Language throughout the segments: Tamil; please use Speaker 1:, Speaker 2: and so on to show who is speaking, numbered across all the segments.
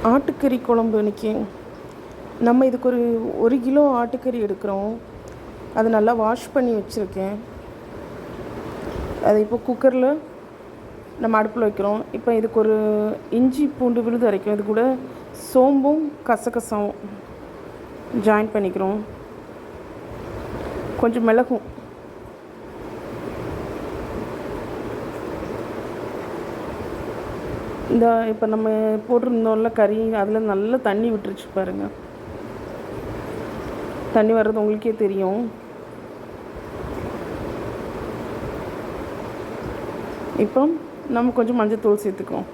Speaker 1: ஆட்டுக்கறி குழம்பு இன்றைக்கி நம்ம இதுக்கு ஒரு 1 கிலோ ஆட்டுக்கறி எடுக்கிறோம். அது நல்லா வாஷ் பண்ணி வச்சுருக்கேன். அது இப்போ குக்கரில் நம்ம அடுப்பில் வைக்கிறோம். இப்போ இதுக்கு ஒரு இஞ்சி பூண்டு விழுது அரைக்கும். இது கூட சோம்பும் கசகசாவும் ஜாயின் பண்ணிக்கிறோம். கொஞ்சம் மிளகும், இந்த இப்போ நம்ம போட்டிருந்தோம்ல கறி, அதில் நல்லா தண்ணி விட்டுருச்சு பாருங்கள். தண்ணி வர்றது உங்களுக்கே தெரியும். இப்போ நம்ம கொஞ்சம் மஞ்சள்தூள் சேர்த்துக்குவோம்.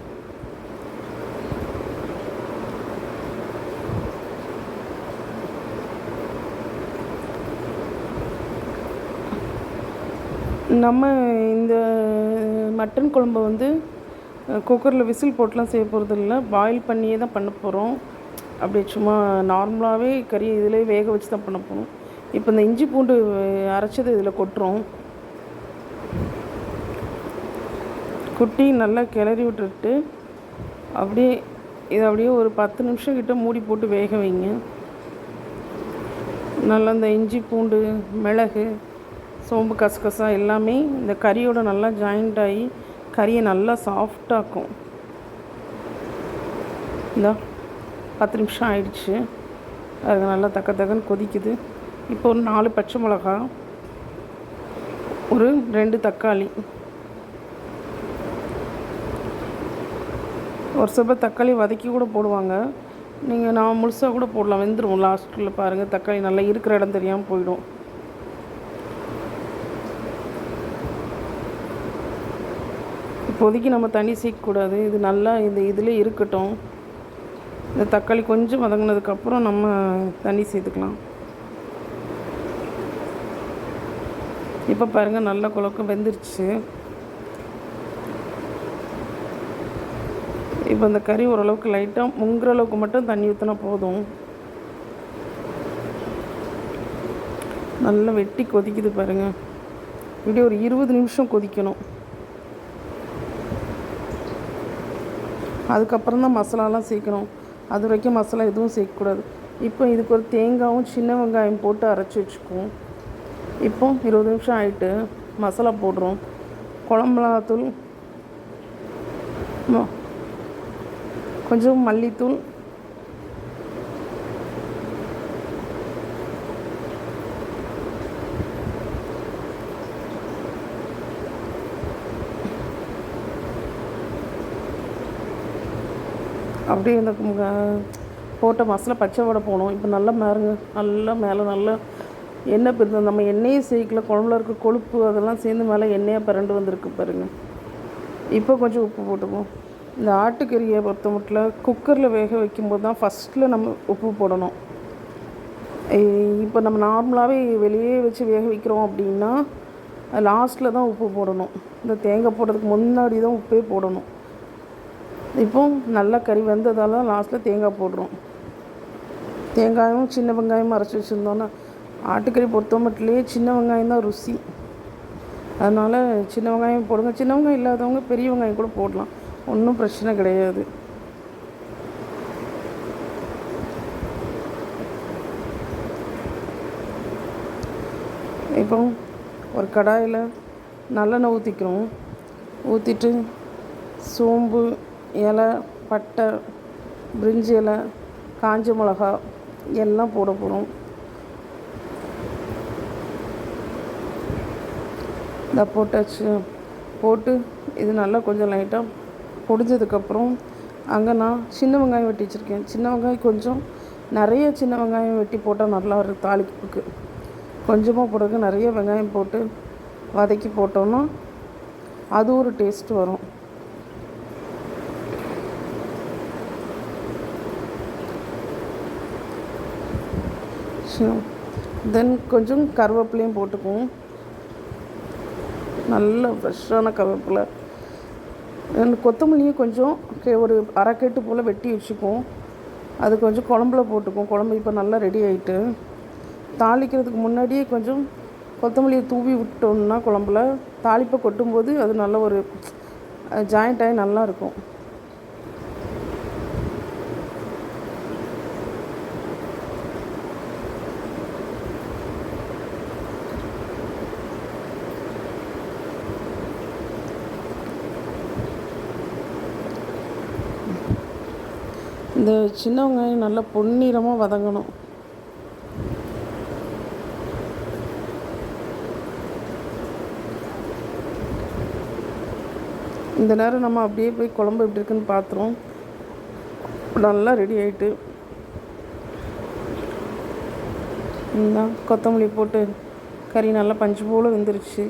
Speaker 1: நம்ம இந்த மட்டன் குழம்பு குக்கரில் விசில் போட்டுலாம் செய்ய போகிறது இல்லை, பாயில் பண்ணியே தான் பண்ண போகிறோம். அப்படியே சும்மா நார்மலாகவே கறி இதிலே வேக வச்சு தான் பண்ண போகிறோம். இப்போ இந்த இஞ்சி பூண்டு அரைச்சது இதில் கொட்டுறோம். குட்டி நல்லா கிளறி விட்டுட்டு அப்படியே ஒரு 10 நிமிஷம் கிட்ட மூடி போட்டு வேக வைங்க. நல்லா இந்த இஞ்சி பூண்டு, மிளகு, சோம்பு, கசகசா எல்லாமே இந்த கறியோட நல்லா ஜாயிண்ட் ஆகி கறியை நல்லா சாஃப்டாக்கும். இந்த 10 நிமிஷம் ஆயிடுச்சு. அது நல்லா தக்கன்னு கொதிக்குது. இப்போ ஒரு 4 பச்சை மிளகா, ஒரு 2 தக்காளி, ஒரு சில தக்காளி வதக்கி கூட போடுவாங்க. நான் முழுசாக கூட போடலாம், வெந்துடும். லாஸ்ட்டில் பாருங்கள், தக்காளி நல்லா இருக்கிற இடம் தெரியாமல் போயிடும். இப்போதைக்கு நம்ம தண்ணி சேர்க்கக்கூடாது. இது நல்லா இதில் இருக்கட்டும். இந்த தக்காளி கொஞ்சம் வதங்கினதுக்கப்புறம் நம்ம தண்ணி சேர்த்துக்கலாம். இப்போ பாருங்கள், நல்லா குழக்க வெந்துருச்சு. இப்போ இந்த கறி ஓரளவுக்கு லைட்டாக முங்குற அளவுக்கு மட்டும் தண்ணி ஊற்றினா போதும். நல்லா வெட்டி கொதிக்குது பாருங்கள். இப்படி ஒரு 20 நிமிஷம் கொதிக்கணும். அதுக்கப்புறம் தான் மசாலாலாம் சேர்க்கணும். அது வரைக்கும் மசாலா எதுவும் சேர்க்கக்கூடாது. இப்போ இதுக்கு ஒரு தேங்காயும் சின்ன வெங்காயம் போட்டு அரைச்சி வச்சுக்குவோம். இப்போ 20 நிமிஷம் ஆகிட்டு மசாலா போடுறோம். குழம்புலாத்தூள், கொஞ்சம் மல்லித்தூள், அப்படியே இந்த போட்ட மசாலா பச்சை வடை போகணும். இப்போ நல்லா மேலே நல்லா எண்ணெய் பிரிந்து, நம்ம எண்ணெயே சேர்க்கல, குழம்புல இருக்க கொழுப்பு அதெல்லாம் சேர்ந்து மேலே எண்ணெயாக பிறண்டு வந்திருக்கு பாருங்கள். இப்போ கொஞ்சம் உப்பு போட்டுக்குவோம். இந்த ஆட்டுக்கறியை பொறுத்த மட்டும் குக்கரில் வேக வைக்கும்போது தான் ஃபஸ்ட்டில் நம்ம உப்பு போடணும். இப்போ நம்ம நார்மலாகவே வெளியே வச்சு வேக வைக்கிறோம் அப்படின்னா லாஸ்ட்டில் தான் உப்பு போடணும். இந்த தேங்காய் போடுறதுக்கு முன்னாடி தான் உப்பே போடணும். இப்போ நல்லா கறி வெந்ததால் தான் லாஸ்ட்டில் தேங்காய் போடுறோம். தேங்காயும் சின்ன வெங்காயமும் அரைச்சி வச்சுருந்தோன்னா, ஆட்டுக்கறி பொறுத்த மட்டும் சின்ன வெங்காயம் தான் ருசி. அதனால் சின்ன வெங்காயம் போடுங்க. சின்ன வெங்காயம் இல்லாதவங்க பெரிய வெங்காயம் கூட போடலாம், ஒன்றும் பிரச்சனை கிடையாது. இப்போ ஒரு கடாயில் நல்லெண்ணெய் ஊற்றிக்கிறோம். ஊற்றிட்டு சோம்பு, இலை, பட்டை, பிரிஞ்சி இலை, காஞ்ச மிளகா எல்லாம் போட போகிறோம். இதை போட்டாச்சு. போட்டு இது நல்லா கொஞ்சம் லைட்டாக பொடிஞ்சதுக்கப்புறம் அங்கே நான் சின்ன வெங்காயம் வெட்டி வச்சுருக்கேன். சின்ன வெங்காயம் கொஞ்சம் நிறைய சின்ன வெங்காயம் வெட்டி போட்டால் நல்லா இருக்கும். தாளிப்புக்கு கொஞ்சமாக போடுறதுக்கு நிறைய வெங்காயம் போட்டு வதக்கி போட்டோன்னா அது ஒரு டேஸ்ட் வரும். தென் கொஞ்சம் கருவேப்பிலையும் போட்டுக்குவோம். நல்ல ஃப்ரெஷ்ஷான கருவேப்பிலை. கொத்தமல்லியும் கொஞ்சம் ஒரு அரைக்கட்டு போல் வெட்டி வச்சுக்குவோம். அது கொஞ்சம் குழம்புல போட்டுக்குவோம். குழம்பு இப்போ நல்லா ரெடி ஆகிட்டு, தாளிக்கிறதுக்கு முன்னாடியே கொஞ்சம் கொத்தமல்லியை தூவி விட்டோம்னா குழம்புல தாளிப்பை கொட்டும்போது அது நல்ல ஒரு ஜாயிண்ட் ஆகி நல்லாயிருக்கும். இந்த சின்ன வெங்காயம் நல்லா பொன்னிறமாக வதங்கணும். இந்த நேரம் நம்ம அப்படியே போய் குழம்பு எப்படி இருக்குன்னு பார்த்துருவோம். நல்லா ரெடி ஆகிட்டு இந்த கொத்தமல்லி போட்டு கறி நல்லா பஞ்சு போல் வெந்துருச்சு.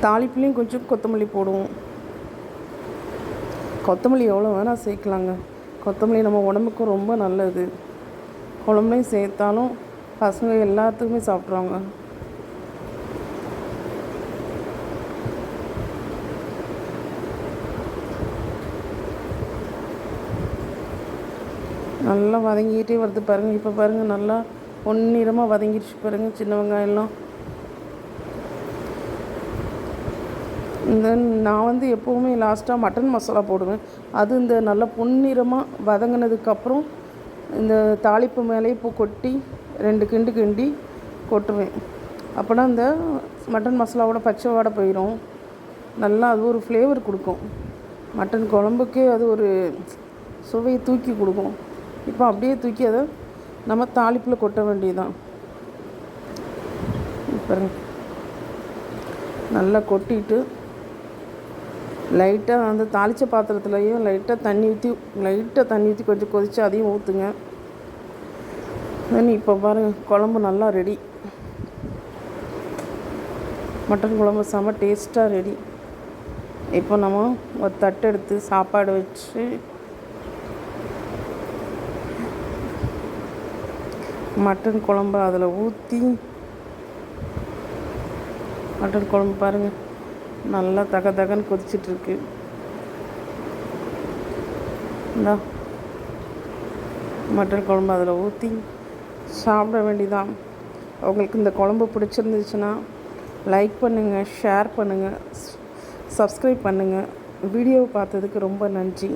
Speaker 1: தாளிப்புலேயும் கொஞ்சம் கொத்தமல்லி போடுவோம். கொத்தமல்லி எவ்வளோ வேணால் சேர்க்கலாங்க. கொத்தமல்லி நம்ம உடம்புக்கும் ரொம்ப நல்லது. குழம்புலையும் சேர்த்தாலும் பசங்க எல்லாத்துக்குமே சாப்பிட்ருவாங்க. நல்லா வதங்கிக்கிட்டே வருது பாருங்கள். இப்போ பாருங்கள் நல்லா பொன்னிறமாக வதங்கிடுச்சு பாருங்கள் சின்ன வெங்காயம்லாம். நான் எப்போவுமே லாஸ்ட்டாக மட்டன் மசாலா போடுவேன். அது இந்த நல்லா பொன்னிறமாக வதங்கினதுக்கப்புறம் இந்த தாளிப்பு மேலே இப்போ கொட்டி 2 கிண்டு கிண்டி கொட்டுவேன். அப்போனா இந்த மட்டன் மசாலாவோட பச்சை வாடை போயிடும். நல்லா அது ஒரு ஃப்ளேவர் கொடுக்கும். மட்டன் குழம்புக்கே அது ஒரு சுவையை தூக்கி கொடுக்கும். இப்போ அப்படியே தூக்கி அதை நம்ம தாளிப்பில் கொட்ட வேண்டியதுதான். பாருங்க நல்லா கொட்டிட்டு லைட்டாக அந்த தாளித்த பாத்திரத்துலையும் லைட்டாக தண்ணி ஊற்றி கொஞ்சம் கொதித்து அதையும் ஊற்றுங்க. தென் இப்போ பாருங்கள் குழம்பு நல்லா ரெடி. மட்டன் குழம்பு செம்ம டேஸ்ட்டாக ரெடி. இப்போ நம்ம ஒரு தட்டு எடுத்து சாப்பாடு வச்சு மட்டன் குழம்பு அதில் ஊற்றி மட்டன் குழம்பு பாருங்கள் நல்லா தகன்னு கொதிச்சிட்ருக்கு. இந்தா மட்டன் குழம்பு அதில் ஊற்றி சாப்பிட வேண்டியதான். உங்களுக்கு இந்த குழம்பு பிடிச்சிருந்துச்சுன்னா லைக் பண்ணுங்கள், ஷேர் பண்ணுங்கள், சப்ஸ்கிரைப் பண்ணுங்கள். வீடியோவை பார்த்ததுக்கு ரொம்ப நன்றி.